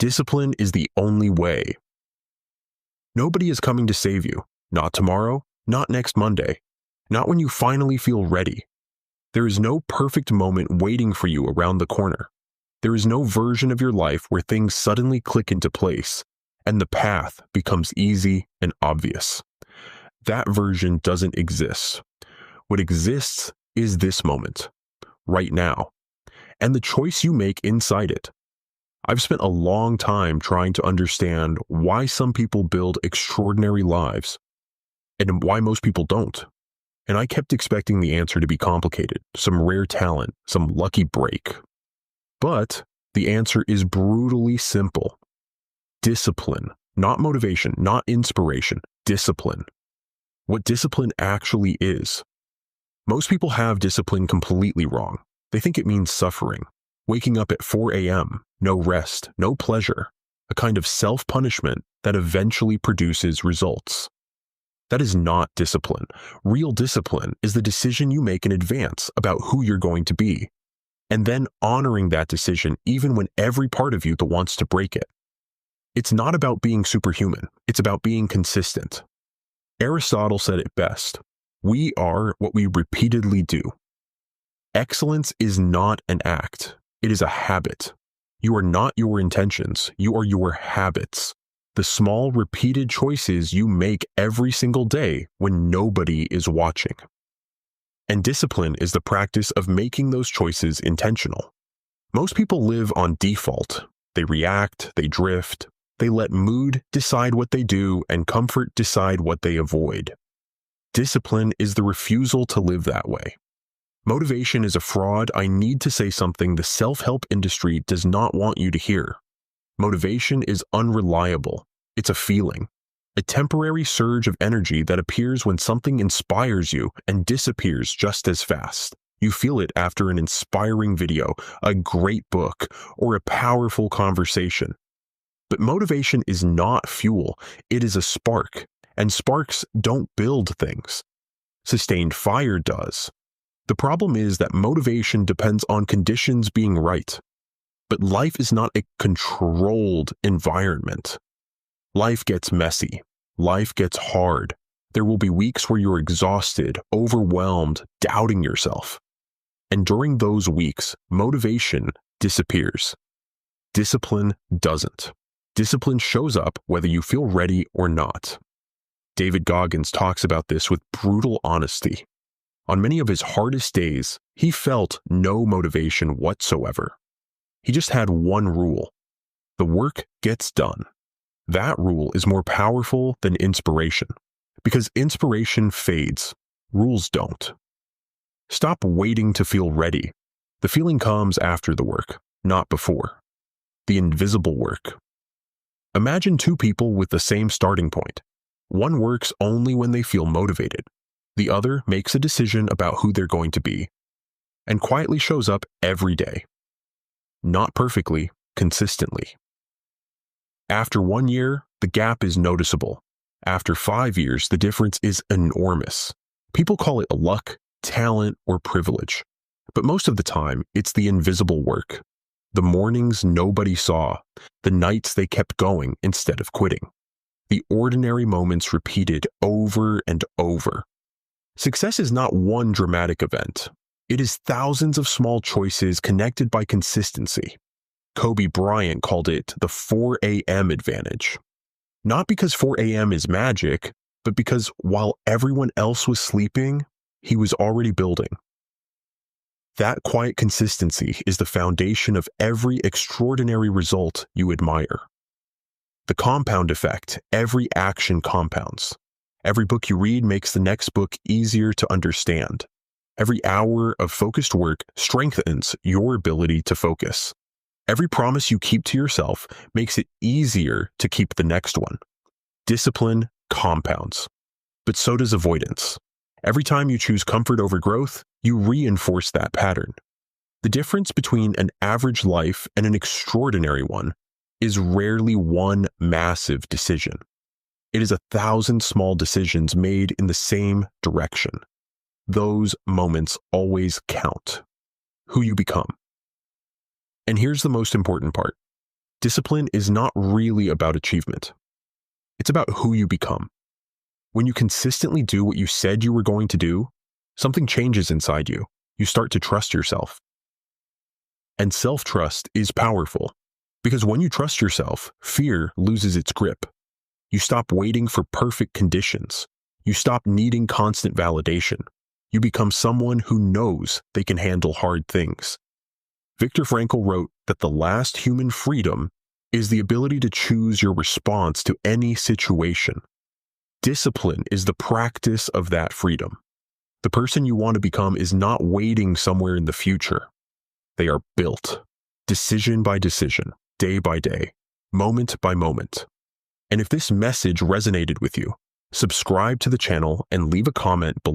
Discipline is the only way. Nobody is coming to save you. Not tomorrow, not next Monday, not when you finally feel ready. There is no perfect moment waiting for you around the corner. There is no version of your life where things suddenly click into place and the path becomes easy and obvious. That version doesn't exist. What exists is this moment, right now, and the choice you make inside it. I've spent a long time trying to understand why some people build extraordinary lives and why most people don't. And I kept expecting the answer to be complicated, some rare talent, some lucky break. But the answer is brutally simple. Discipline, not motivation, not inspiration, discipline. What discipline actually is. Most people have discipline completely wrong. They think it means suffering, waking up at 4 a.m., no rest, no pleasure, a kind of self-punishment that eventually produces results. That is not discipline. Real discipline is the decision you make in advance about who you're going to be, and then honoring that decision even when every part of you wants to break it. It's not about being superhuman. It's about being consistent. Aristotle said it best. We are what we repeatedly do. Excellence is not an act. It is a habit. You are not your intentions. You are your habits. The small, repeated choices you make every single day when nobody is watching. And discipline is the practice of making those choices intentional. Most people live on default. They react, they drift, they let mood decide what they do and comfort decide what they avoid. Discipline is the refusal to live that way. Motivation is a fraud. I need to say something the self-help industry does not want you to hear. Motivation is unreliable. It's a feeling, a temporary surge of energy that appears when something inspires you and disappears just as fast. You feel it after an inspiring video, a great book, or a powerful conversation. But motivation is not fuel. It is a spark, and sparks don't build things. Sustained fire does. The problem is that motivation depends on conditions being right. But life is not a controlled environment. Life gets messy. Life gets hard. There will be weeks where you're exhausted, overwhelmed, doubting yourself. And during those weeks, motivation disappears. Discipline doesn't. Discipline shows up whether you feel ready or not. David Goggins talks about this with brutal honesty. On many of his hardest days, he felt no motivation whatsoever. He just had one rule. The work gets done. That rule is more powerful than inspiration, because inspiration fades. Rules don't. Stop waiting to feel ready. The feeling comes after the work, not before. The invisible work. Imagine two people with the same starting point. One works only when they feel motivated. The other makes a decision about who they're going to be, and quietly shows up every day. Not perfectly, consistently. After 1 year, the gap is noticeable. After 5 years, the difference is enormous. People call it luck, talent, or privilege. But most of the time, it's the invisible work. The mornings nobody saw, the nights they kept going instead of quitting. The ordinary moments repeated over and over. Success is not one dramatic event. It is thousands of small choices connected by consistency. Kobe Bryant called it the 4 a.m. advantage. Not because 4 a.m. is magic, but because while everyone else was sleeping, he was already building. That quiet consistency is the foundation of every extraordinary result you admire. The compound effect, every action compounds. Every book you read makes the next book easier to understand. Every hour of focused work strengthens your ability to focus. Every promise you keep to yourself makes it easier to keep the next one. Discipline compounds, but so does avoidance. Every time you choose comfort over growth, you reinforce that pattern. The difference between an average life and an extraordinary one is rarely one massive decision. It is 1,000 small decisions made in the same direction. Those moments always count. Who you become. And here's the most important part. Discipline is not really about achievement. It's about who you become. When you consistently do what you said you were going to do, something changes inside you. You start to trust yourself. And self-trust is powerful because when you trust yourself, fear loses its grip. You stop waiting for perfect conditions. You stop needing constant validation. You become someone who knows they can handle hard things. Viktor Frankl wrote that the last human freedom is the ability to choose your response to any situation. Discipline is the practice of that freedom. The person you want to become is not waiting somewhere in the future. They are built, decision by decision, day by day, moment by moment. And if this message resonated with you, subscribe to the channel and leave a comment below.